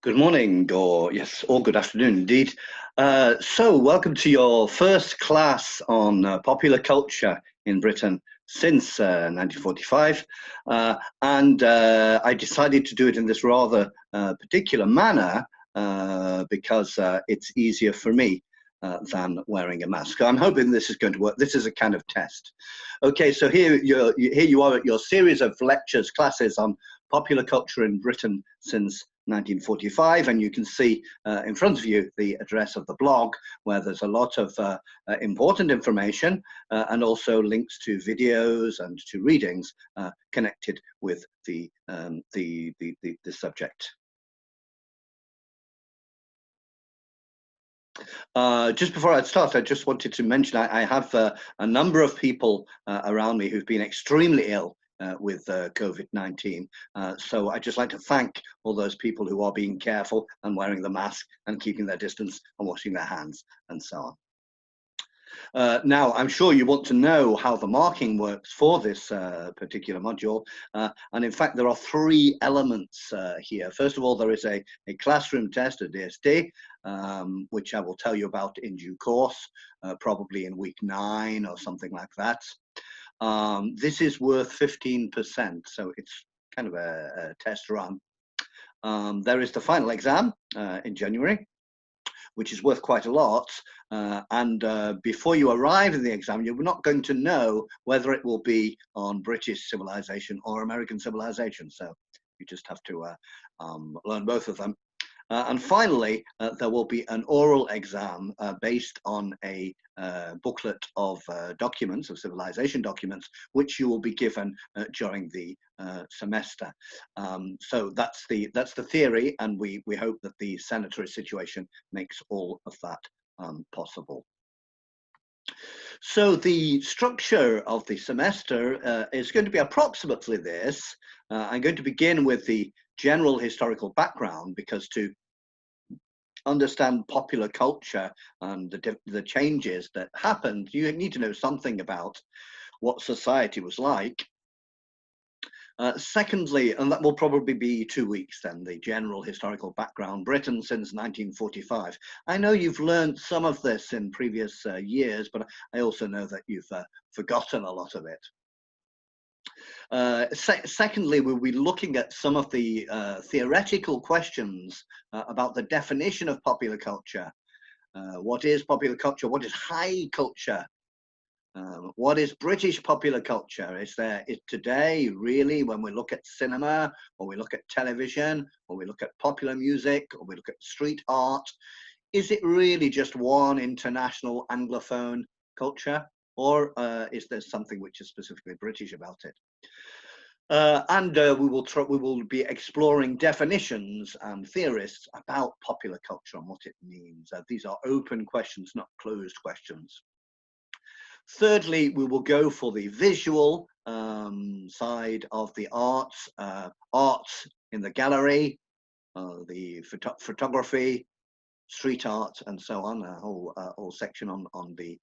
Good morning, or yes, or good afternoon indeed. So, welcome to your first class on popular culture in Britain since 1945. I decided to do it in this rather particular manner because it's easier for me than wearing a mask. So I'm hoping this is going to work. This is a kind of test. Okay, so here you are at your series of lectures, classes on popular culture in Britain since 1945, and you can see in front of you the address of the blog, where there's a lot of important information and also links to videos and to readings connected with the subject. Just before I start, I just wanted to mention I have a number of people around me who've been extremely ill with COVID-19. So I'd just like to thank all those people who are being careful and wearing the mask and keeping their distance and washing their hands and so on. Now, I'm sure you want to know how the marking works for this particular module. And in fact, there are three elements here. First of all, there is a classroom test, a DSD, which I will tell you about in due course, probably in week 9 or something like that. This is worth 15%, so it's kind of a test run. There is the final exam in January, which is worth quite a lot. Before you arrive in the exam, you're not going to know whether it will be on British civilization or American civilization. So you just have to learn both of them. And finally, there will be an oral exam based on a booklet of documents, of civilization documents, which you will be given during the semester. So that's the theory, and we hope that the sanitary situation makes all of that possible. So the structure of the semester is going to be approximately this. I'm going to begin with the general historical background, because to understand popular culture and the changes that happened, you need to know something about what society was like. Secondly, and that will probably be 2 weeks then, the general historical background, Britain since 1945. I know you've learned some of this in previous years, but I also know that you've forgotten a lot of it. Secondly, we'll be looking at some of the theoretical questions about the definition of popular culture. What is popular culture? What is high culture? What is British popular culture? Is today really, when we look at cinema, or we look at television, or we look at popular music, or we look at street art, is it really just one international Anglophone culture? Or is there something which is specifically British about it? We will be exploring definitions and theorists about popular culture and what it means. These are open questions, not closed questions. Thirdly, we will go for the visual side of the arts, arts in the gallery, the photography, street art, and so on. A whole section on the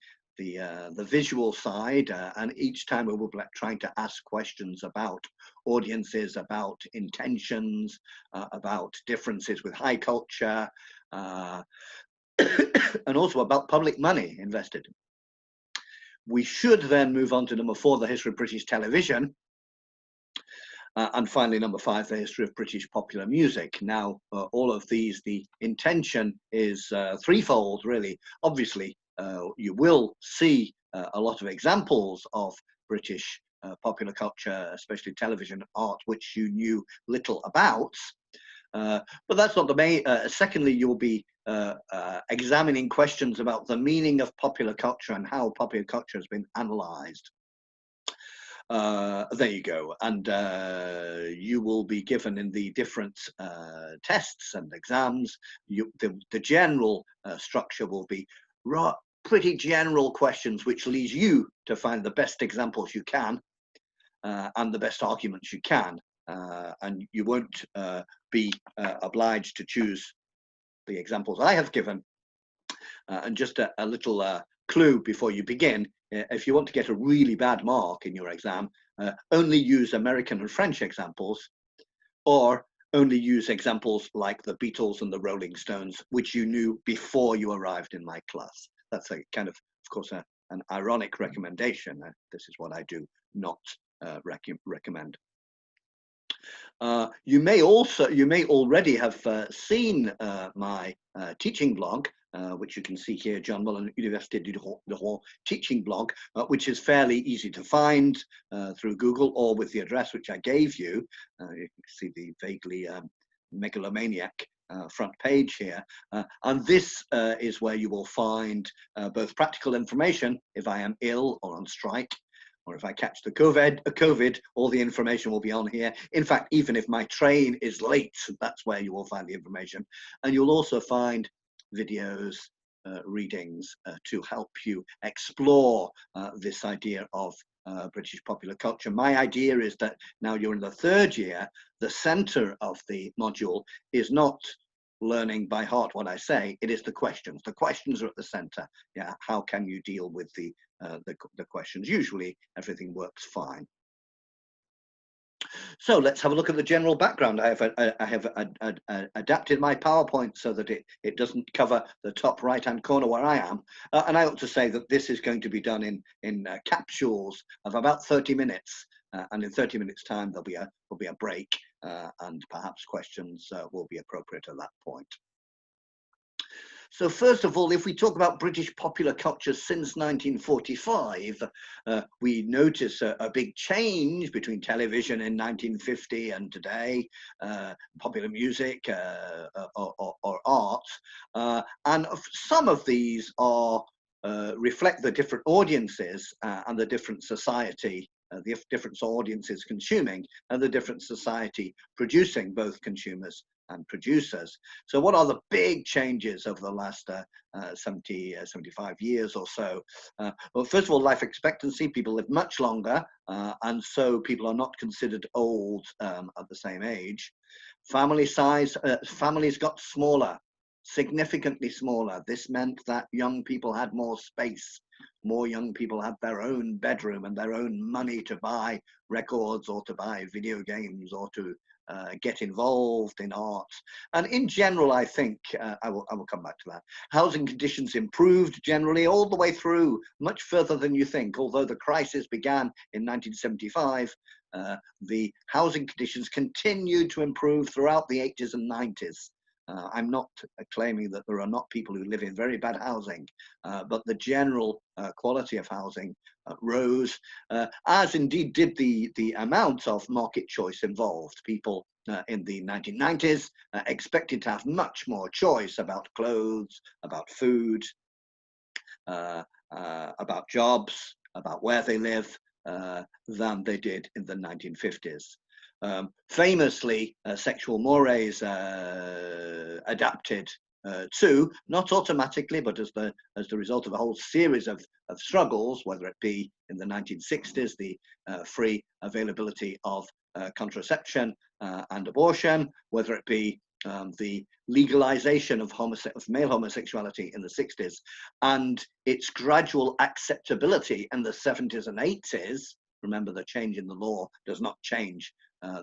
visual side, and each time we will be trying to ask questions about audiences, about intentions, about differences with high culture, and also about public money invested. We should then move on to number 4, the history of British television. And finally, number 5, the history of British popular music. Now, all of these, the intention is threefold, really. Obviously, you will see a lot of examples of British popular culture, especially television art, which you knew little about. But that's not the main. Secondly, you'll be examining questions about the meaning of popular culture and how popular culture has been analysed. There you go. And you will be given in the different tests and exams, the general structure will be pretty general questions, which leads you to find the best examples you can and the best arguments you can. And you won't be obliged to choose the examples I have given. And just a little clue before you begin: if you want to get a really bad mark in your exam, only use American and French examples, or only use examples like the Beatles and the Rolling Stones, which you knew before you arrived in my class. That's a kind of course, an ironic recommendation. This is what I do not recommend. You may already have seen my teaching blog, which you can see here, John Mullen Université du Rouen teaching blog, which is fairly easy to find through Google or with the address which I gave you. You can see the vaguely megalomaniac front page here. And this is where you will find both practical information if I am ill or on strike, or if I catch the COVID, all the information will be on here. In fact, even if my train is late, that's where you will find the information. And you'll also find videos, readings to help you explore this idea of British popular culture. My idea is that now you're in the third year, the center of the module is not learning by heart what I say, it is the questions. The questions are at the center. Yeah, how can you deal with the questions? Usually everything works fine. So let's have a look at the general background. I have adapted my PowerPoint so that it doesn't cover the top right-hand corner where I am. And I ought to say that this is going to be done in capsules of about 30 minutes. And in 30 minutes time, there'll be a break and perhaps questions will be appropriate at that point. So first of all, if we talk about British popular culture since 1945, we notice a big change between television in 1950 and today, popular music or art. And some of these are reflect the different audiences and the different society, the different audiences consuming and the different society producing, both consumers and producers. So what are the big changes over the last 75 years or so? Well, first of all, life expectancy. People live much longer, and so people are not considered old at the same age. Family size, families got smaller, significantly smaller. This meant that young people had more space. More young people had their own bedroom and their own money to buy records or to buy video games or to get involved in art. And in general, I think, I will come back to that. Housing conditions improved generally all the way through, much further than you think. Although the crisis began in 1975, the housing conditions continued to improve throughout the 80s and 90s. I'm not claiming that there are not people who live in very bad housing, but the general quality of housing rose, as indeed did the amount of market choice involved. People in the 1990s expected to have much more choice about clothes, about food, about jobs, about where they live, than they did in the 1950s. Famously, sexual mores adapted to, not automatically, but as the result of a whole series of struggles, whether it be in the 1960s, the free availability of contraception and abortion, whether it be the legalization of male homosexuality in the 60s, and its gradual acceptability in the 70s and 80s. Remember, the change in the law does not change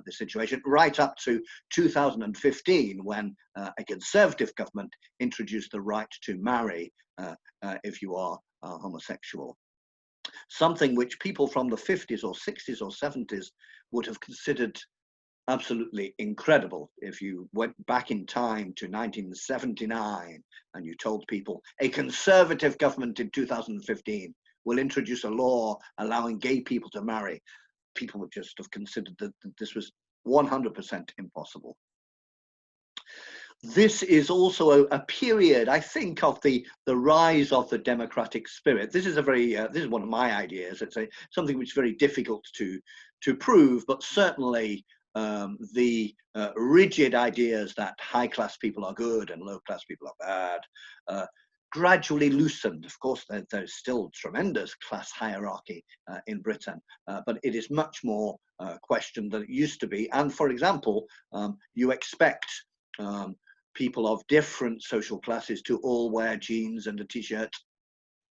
the situation, right up to 2015, when a Conservative government introduced the right to marry if you are homosexual. Something which people from the 50s or 60s or 70s would have considered absolutely incredible. If you went back in time to 1979 and you told people a Conservative government in 2015 will introduce a law allowing gay people to marry, people would just have considered that this was 100% impossible. This is also a period, I think, of the rise of the democratic spirit. This is this is one of my ideas. It's something which is very difficult to prove, but certainly the rigid ideas that high-class people are good and low-class people are bad gradually loosened. Of course, there's still tremendous class hierarchy in Britain, but it is much more questioned than it used to be. And for example, you expect people of different social classes to all wear jeans and a t-shirt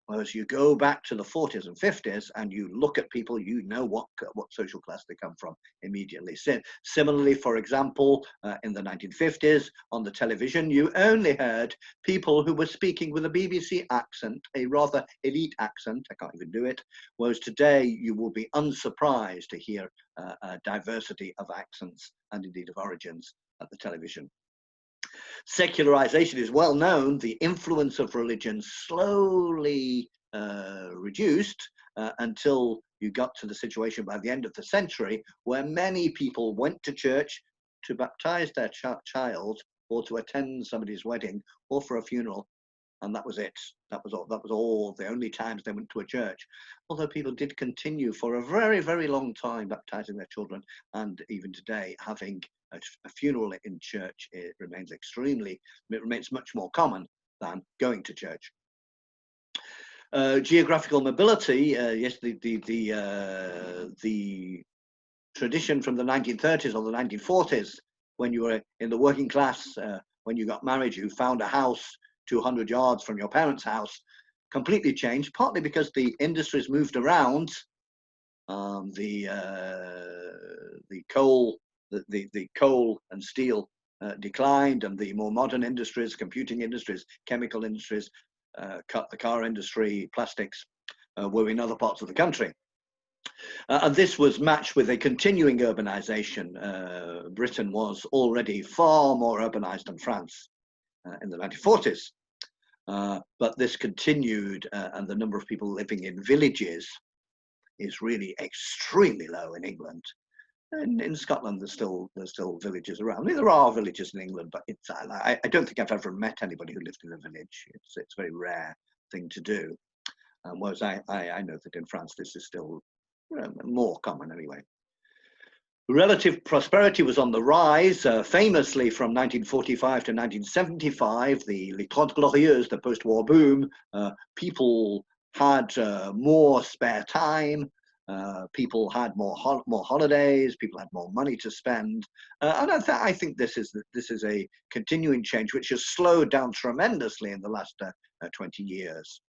Whereas you go back to the 40s and 50s and you look at people, you know what social class they come from immediately. Similarly, for example, in the 1950s on the television, you only heard people who were speaking with a BBC accent, a rather elite accent. I can't even do it. Whereas today, you will be unsurprised to hear a diversity of accents and indeed of origins at the television. Secularization is well known. The influence of religion slowly reduced until you got to the situation by the end of the century where many people went to church to baptize their child or to attend somebody's wedding or for a funeral. And that was it. That was all. That was all. The only times they went to a church. Although people did continue for a very, very long time baptizing their children, and even today having a funeral in church, it remains much more common than going to church. Geographical mobility. Yes, the tradition from the 1930s or the 1940s, when you were in the working class, when you got married, you found a house 200 yards from your parents' house, completely changed, partly because the industries moved around. The coal and steel declined, and the more modern industries, computing industries, chemical industries, the car industry, plastics, were in other parts of the country. And this was matched with a continuing urbanization. Britain was already far more urbanized than France in the 1940s. But this continued, and the number of people living in villages is really extremely low in England. And in Scotland, there's still villages around. I mean, there are villages in England, but I don't think I've ever met anybody who lived in a village. It's a very rare thing to do. Whereas I know that in France, this is still more common anyway. Relative prosperity was on the rise, famously from 1945 to 1975, the Les Trente Glorieuses, the post-war boom. People had more spare time, people had more holidays, people had more money to spend, and I think this is a continuing change which has slowed down tremendously in the last 20 years.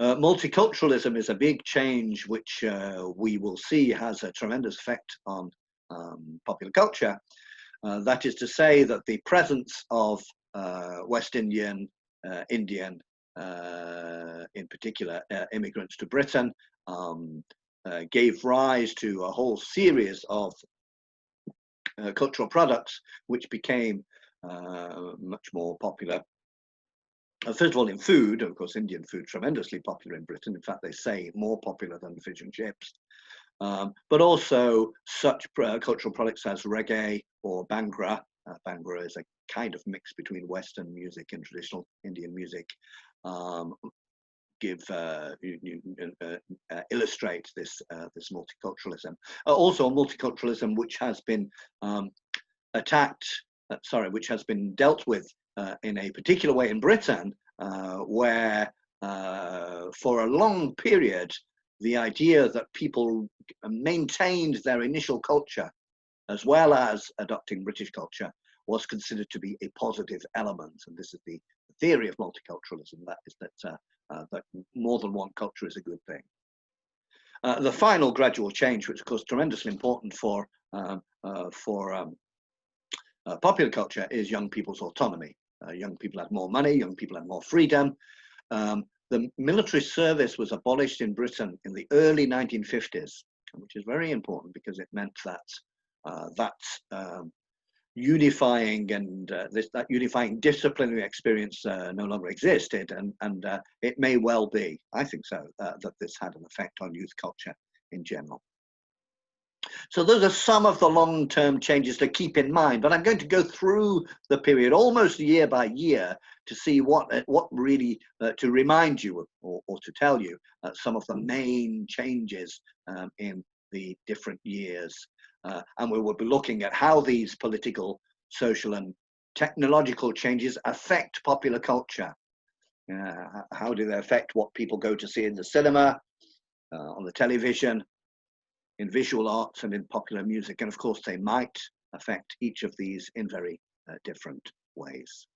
Multiculturalism is a big change which we will see has a tremendous effect on popular culture. That is to say that the presence of West Indian, Indian, in particular, immigrants to Britain gave rise to a whole series of cultural products which became much more popular. First of all, in food, of course, Indian food tremendously popular in Britain. In fact, they say more popular than fish and chips. But also such cultural products as reggae or Bhangra. Bhangra is a kind of mix between Western music and traditional Indian music. Illustrate this multiculturalism. Also, multiculturalism which has been which has been dealt with in a particular way in Britain, where for a long period, the idea that people maintained their initial culture as well as adopting British culture was considered to be a positive element. And this is the theory of multiculturalism, that is that more than one culture is a good thing. The final gradual change, which of course is tremendously important for popular culture, is young people's autonomy. Young people had more money, young people had more freedom. The military service was abolished in Britain in the early 1950s, which is very important because it meant that unifying and that unifying disciplinary experience no longer existed, and it may well be, I think so, that this had an effect on youth culture in general. So those are some of the long-term changes to keep in mind, but I'm going to go through the period almost year by year to see what really, to remind you or to tell you some of the main changes in the different years. And we will be looking at how these political, social and technological changes affect popular culture. How do they affect what people go to see in the cinema, on the television, in visual arts and in popular music, and of course they might affect each of these in very different ways.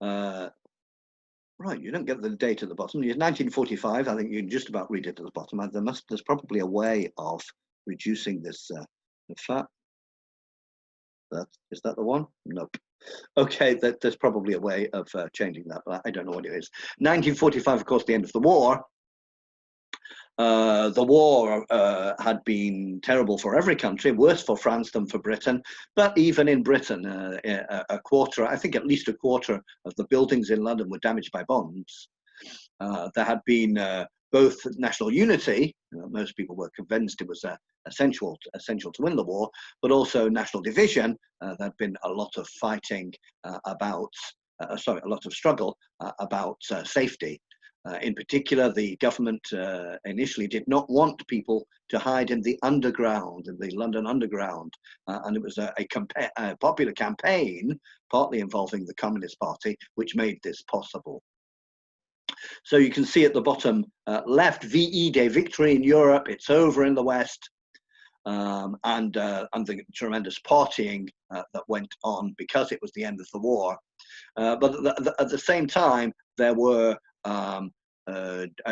Right, you don't get the date at the bottom. It's 1945. I think you can just about read it at the bottom. There's probably a way of reducing this. In fact, is that the one? Nope. Okay, there's probably a way of changing that, but I don't know what it is. 1945, of course, the end of the war. The war had been terrible for every country, worse for France than for Britain. But even in Britain, a quarter, I think at least a quarter of the buildings in London were damaged by bombs. There had been both national unity, most people were convinced it was essential to win the war, but also national division. There had been a lot of fighting a lot of struggle about safety. In particular, the government initially did not want people to hide in the underground, in the London Underground, and it was a popular campaign, partly involving the Communist Party, which made this possible. So you can see at the bottom left, VE Day, victory in Europe, it's over in the West, and the tremendous partying that went on because it was the end of the war. But at the same time, there were a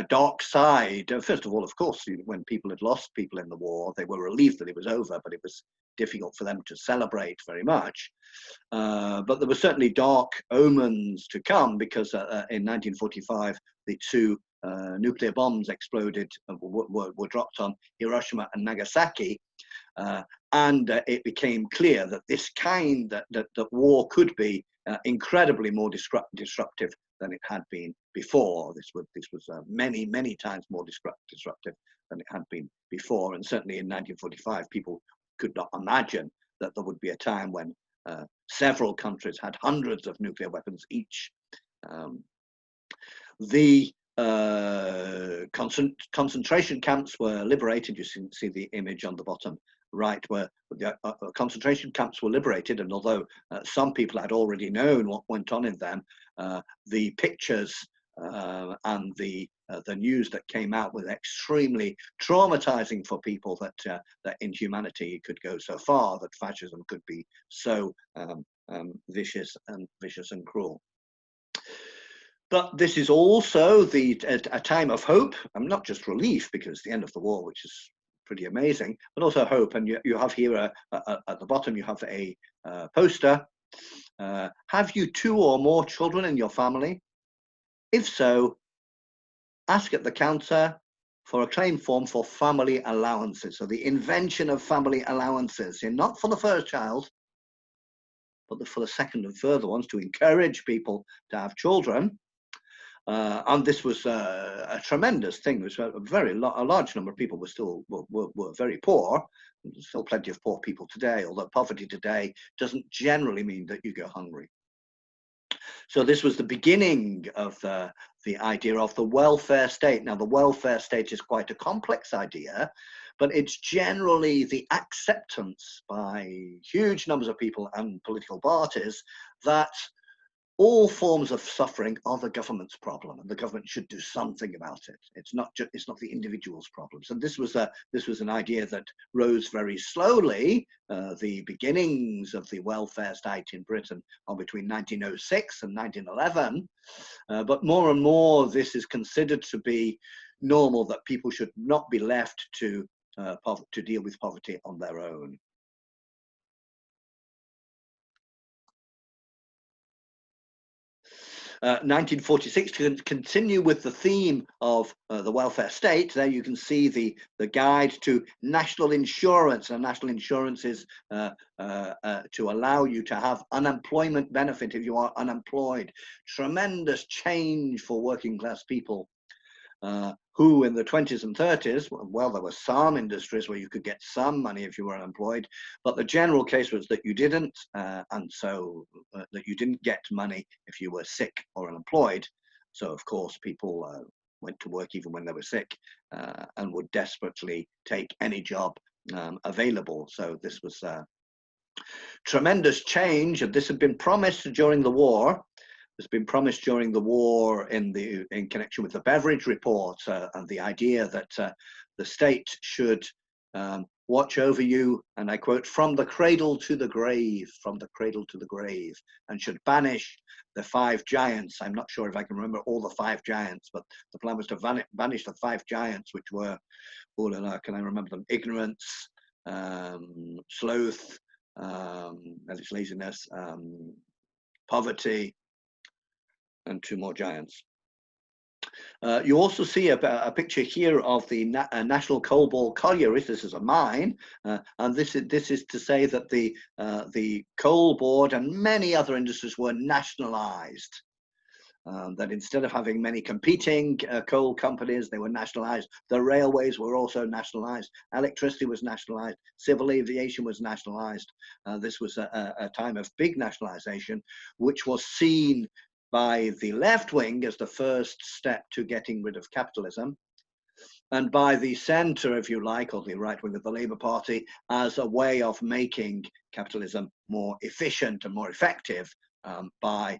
dark side. First of all, of course, when people had lost people in the war, they were relieved that it was over, but it was difficult for them to celebrate very much. But there were certainly dark omens to come, because in 1945, the two nuclear bombs exploded, were dropped on Hiroshima and Nagasaki. And it became clear that that war could be incredibly more disruptive than it had been before. This was many times more disruptive than it had been before. And certainly in 1945, people could not imagine that there would be a time when several countries had hundreds of nuclear weapons each. The concentration camps were liberated. You see the image on the bottom right, where the concentration camps were liberated, and although some people had already known what went on in them, the pictures and the news that came out was extremely traumatizing for people, that inhumanity could go so far, that fascism could be so vicious and cruel. But this is also a time of hope, and not just relief, because it's the end of the war, which is pretty amazing, but also hope. And you have here at the bottom, you have a poster. Have you 2 or more children in your family? If so, ask at the counter for a claim form for family allowances. So the invention of family allowances, and not for the first child, but for the second and further ones, to encourage people to have children. And this was a tremendous thing. It was a large number of people were very poor. There's still plenty of poor people today, although poverty today doesn't generally mean that you go hungry. So this was the beginning of the idea of the welfare state. Now, the welfare state is quite a complex idea, but it's generally the acceptance by huge numbers of people and political parties that all forms of suffering are the government's problem, and the government should do something about it. It's not the individual's problem. So this was an idea that rose very slowly. The beginnings of the welfare state in Britain are between 1906 and 1911, but more and more this is considered to be normal, that people should not be left to deal with poverty on their own. 1946, to continue with the theme of the welfare state, there you can see the guide to national insurance. And national insurance is to allow you to have unemployment benefit if you are unemployed. Tremendous change for working class people, who in the 20s and 30s, well, there were some industries where you could get some money if you were unemployed, but the general case was that you didn't, and so that you didn't get money if you were sick or unemployed. So, of course, people went to work even when they were sick, and would desperately take any job available. So this was tremendous change, and this had been promised during the war. Has been promised during the war in connection with the Beveridge report, and the idea that the state should watch over you, and I quote, from the cradle to the grave, from the cradle to the grave, and should banish the 5 giants. I'm not sure if I can remember all the 5 giants, but the plan was to banish the 5 giants, which were, oh la la, can I remember them? Ignorance, sloth, that is laziness, poverty, and 2 more giants. You also see a picture here of the National Coal Ball Collieries. This is a mine, and this is to say that the coal board and many other industries were nationalised. That instead of having many competing coal companies, they were nationalised. The railways were also nationalised. Electricity was nationalised. Civil aviation was nationalised. This was a time of big nationalisation, which was seen by the left wing as the first step to getting rid of capitalism, and by the centre, if you like, or the right wing of the Labour Party, as a way of making capitalism more efficient and more effective by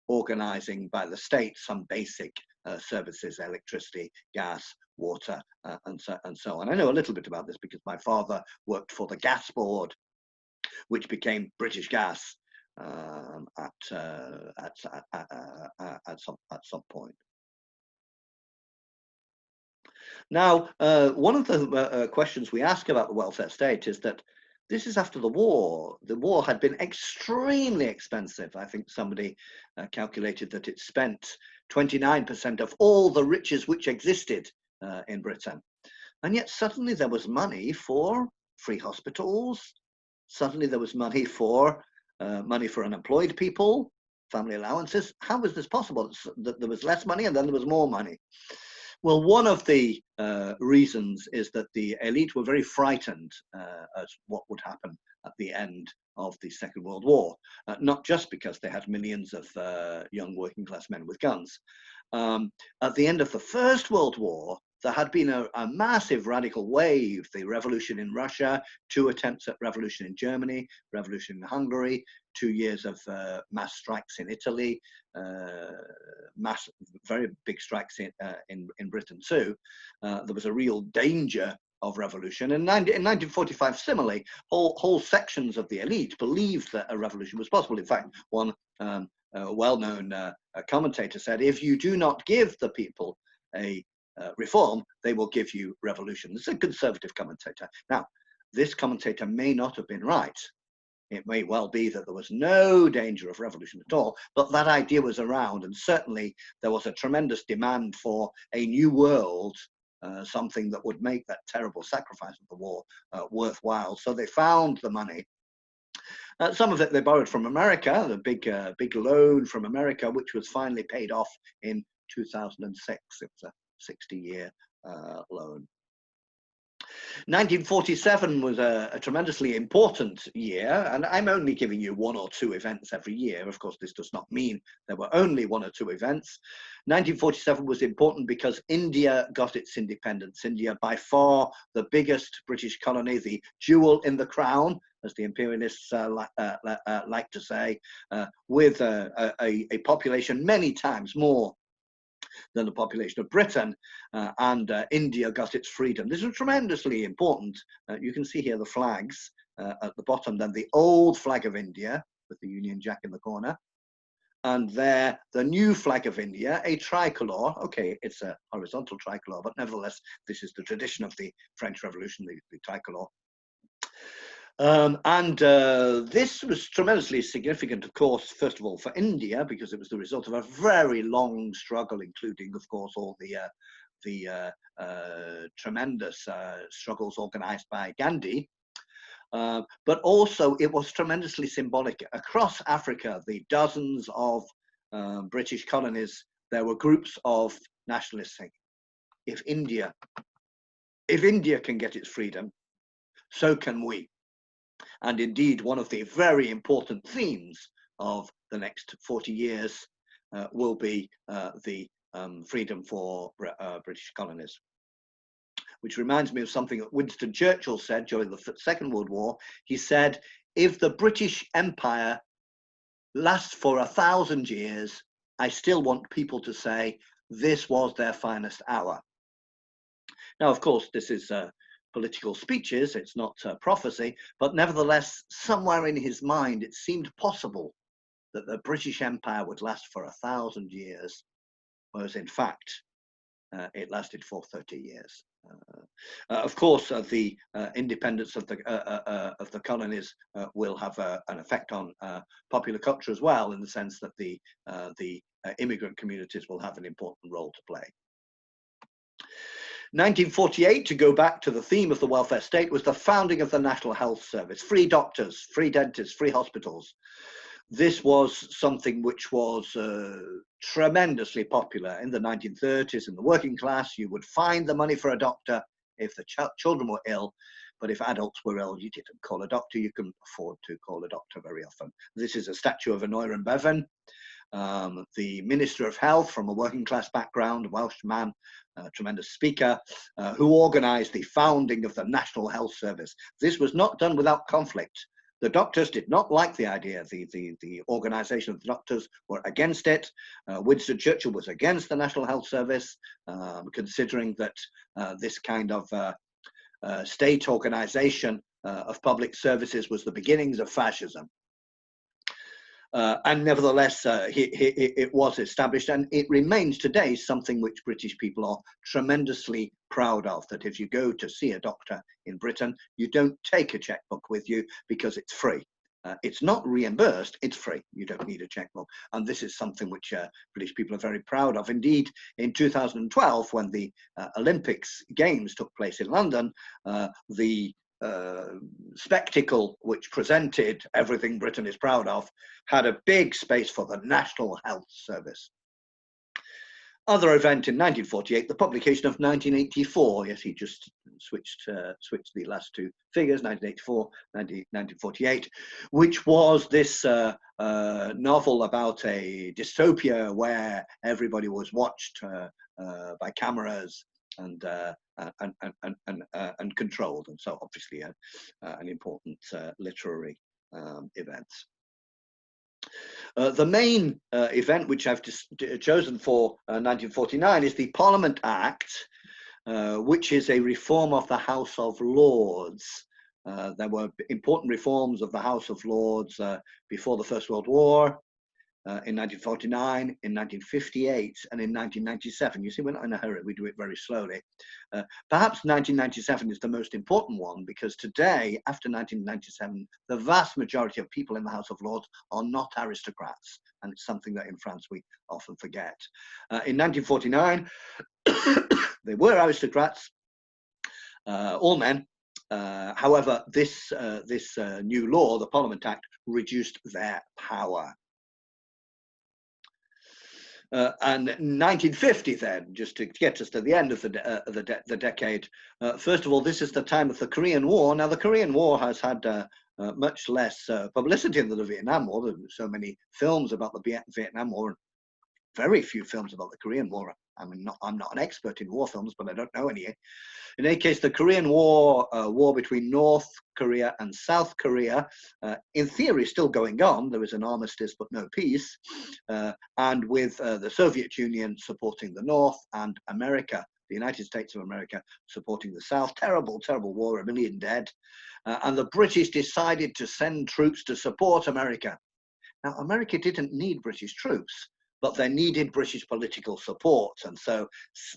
organising by the state some basic services, electricity, gas, water, and so on. I know a little bit about this because my father worked for the gas board, which became British Gas at some point. Now, one of the questions we ask about the welfare state is that this is after the war. The war had been extremely expensive. I think somebody calculated that it spent 29% of all the riches which existed in Britain. And yet suddenly there was money for free hospitals. Suddenly there was money for unemployed people, family allowances. How was this possible? That there was less money and then there was more money. Well, one of the reasons is that the elite were very frightened at what would happen at the end of the Second World War, not just because they had millions of young working class men with guns. At the end of the First World War, there had been a massive radical wave, the revolution in Russia, 2 attempts at revolution in Germany, revolution in Hungary, 2 years of mass strikes in Italy, very big strikes in Britain too. There was a real danger of revolution. And in 1945, similarly, whole sections of the elite believed that a revolution was possible. In fact, one well-known commentator said, if you do not give the people a reform, they will give you revolution. This is a conservative commentator. Now, this commentator may not have been right. It may well be that there was no danger of revolution at all, but that idea was around, and certainly there was a tremendous demand for a new world, something that would make that terrible sacrifice of the war worthwhile. So they found the money. Some of it they borrowed from America, the big loan from America, which was finally paid off in 2006. It was a 60-year loan. 1947 was a tremendously important year, and I'm only giving you 1 or 2 events every year. Of course, this does not mean there were only 1 or 2 events. 1947 was important because India got its independence. India, by far the biggest British colony, the jewel in the crown, as the imperialists like to say, with a population many times more than the population of Britain, and India got its freedom. This was tremendously important. You can see here the flags at the bottom, then the old flag of India with the Union Jack in the corner, and there the new flag of India, a tricolour. Okay, it's a horizontal tricolour, but nevertheless, this is the tradition of the French Revolution, the tricolour. This was tremendously significant, of course, first of all, for India, because it was the result of a very long struggle, including, of course, all the tremendous struggles organized by Gandhi. But also, it was tremendously symbolic. Across Africa, the dozens of British colonies, there were groups of nationalists saying, if India can get its freedom, so can we. And indeed, one of the very important themes of the next 40 years will be the freedom for British colonies. Which reminds me of something that Winston Churchill said during the Second World War. He said, if the British Empire lasts for 1,000 years, I still want people to say this was their finest hour. Now, of course, this is political speeches, it's not prophecy, but nevertheless, somewhere in his mind, it seemed possible that the British Empire would last for 1,000 years, whereas in fact, it lasted for 30 years. Of course, the independence of the colonies will have an effect on popular culture as well, in the sense that the immigrant communities will have an important role to play. 1948, to go back to the theme of the welfare state, was the founding of the National Health Service. Free doctors, free dentists, free hospitals. This was something which was tremendously popular in the 1930s. In the working class, you would find the money for a doctor if the children were ill, but if adults were ill, you didn't call a doctor. You couldn't afford to call a doctor very often. This is a statue of Aneurin Bevan, the Minister of Health from a working class background, a Welsh man, a tremendous speaker, who organized the founding of the National Health Service. This was not done without conflict. The doctors did not like the idea. The organization of the doctors were against it. Winston Churchill was against the National Health Service, considering that this kind of state organization of public services was the beginnings of fascism. And nevertheless, it was established, and it remains today something which British people are tremendously proud of, that if you go to see a doctor in Britain, you don't take a checkbook with you because it's free. It's not reimbursed, it's free. You don't need a checkbook. And this is something which British people are very proud of. Indeed, in 2012, when the Olympics Games took place in London, the spectacle which presented everything Britain is proud of had a big space for the National Health Service. Other event in 1948, the publication of 1984. Yes, he just switched the last two figures, 1984, 1948, which was this novel about a dystopia where everybody was watched by cameras and controlled, and so obviously an important literary event. The main event which I've chosen for 1949 is the Parliament Act, which is a reform of the House of Lords. There were important reforms of the House of Lords before the First World War, in 1949, in 1958, and in 1997. You see, we're not in a hurry, we do it very slowly. Perhaps 1997 is the most important one, because today, after 1997, the vast majority of people in the House of Lords are not aristocrats, and it's something that in France we often forget. In 1949, they were aristocrats, all men. However, this new law, the Parliament Act, reduced their power. And 1950, then, just to get us to the end of the decade, first of all, this is the time of the Korean War. Now, the Korean War has had much less publicity than the Vietnam War. There were so many films about the Vietnam War, and very few films about the Korean War. I mean, I'm not an expert in war films, but I don't know any. In any case, the Korean War, war between North Korea and South Korea, in theory, still going on. There was an armistice, but no peace. And with the Soviet Union supporting the North and America, the United States of America, supporting the South. Terrible, terrible war, 1 million dead. And the British decided to send troops to support America. Now, America didn't need British troops, but they needed British political support. And so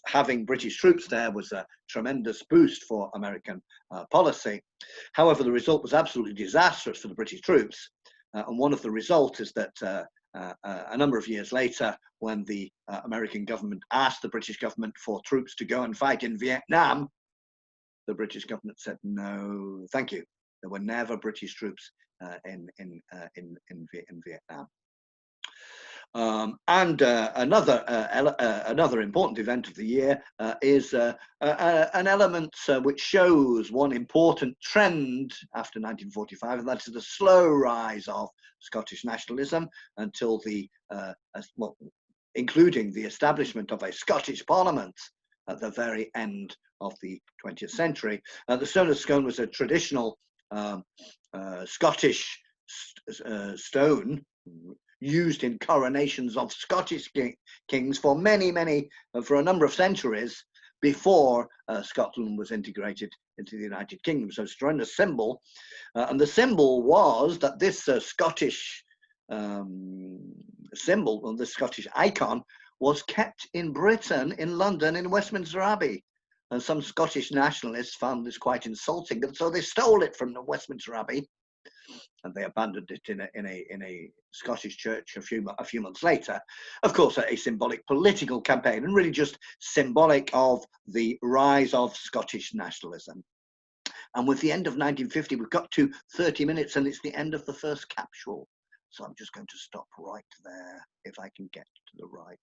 having British troops there was a tremendous boost for American policy. However, the result was absolutely disastrous for the British troops. And one of the results is that a number of years later, when the American government asked the British government for troops to go and fight in Vietnam, the British government said, no, thank you. There were never British troops in Vietnam. Another important event of the year is an element which shows one important trend after 1945, and that is the slow rise of Scottish nationalism until including the establishment of a Scottish Parliament at the very end of the 20th century. The stone of scone was a traditional Scottish stone used in coronations of Scottish kings for for a number of centuries, before Scotland was integrated into the United Kingdom. So it's drawing a symbol, and the symbol was that this Scottish symbol, or the Scottish icon, was kept in Britain, in London, in Westminster Abbey. And some Scottish nationalists found this quite insulting, and so they stole it from the Westminster Abbey, and they abandoned it in a Scottish church a few months later. Of course, a symbolic political campaign, and really just symbolic of the rise of Scottish nationalism. And with the end of 1950, we've got to 30 minutes, and it's the end of the first capsule. So I'm just going to stop right there, if I can get to the right